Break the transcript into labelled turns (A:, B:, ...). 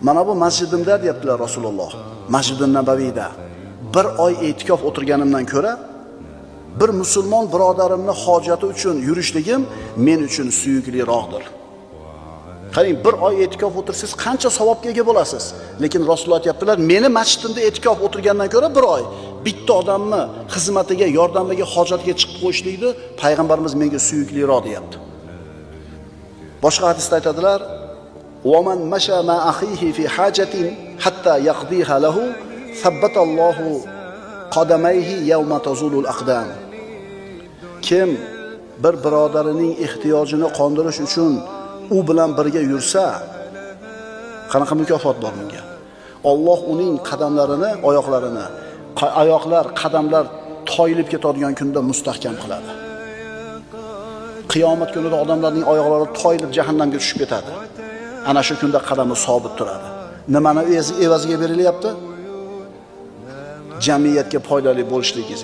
A: Mana bu masjidimda deyaptilar Rasululloh. Masjidun Nabaviyda bir oy e'tikof o'tirganimdan ko'ra bir musulmon birodarimni hojati uchun yurishligim men uchun suyukliroqdir. Qarang, bir oy e'tikof o'tirsangiz qancha savobga ega bo'lasiz. Lekin Rasululloh aytibdilar, meni masjidimda e'tikof o'tirgandan ko'ra bir oy bitta odamni xizmatiga, yordamiga, hojatiga chiqib qo'yishlikni payg'ambarimiz menga suyukliroq deyapti. Boshqa hadisda aytadilar: "Va man masha ma akhihi fi hajatin hatta yaqdiha lahu, sabbatallohu qadamayhi yawma tazulul aqdam." Kim bir birodarining ehtiyojini qondirish uchun u bilan birga yursa, qanaqa mukofot bor unga? Alloh uning qadamlarini, qadamlar toyilib ketadigan kunda mustahkam qiladi. Qiyomat kunida odamlarning oyoqlari toyilib jahannamga tushib ketadi. Ana shu kunda qadami sobit turadi. Nimani evaziga berilyapti? Jamiyatga foydali bo'lishligingiz.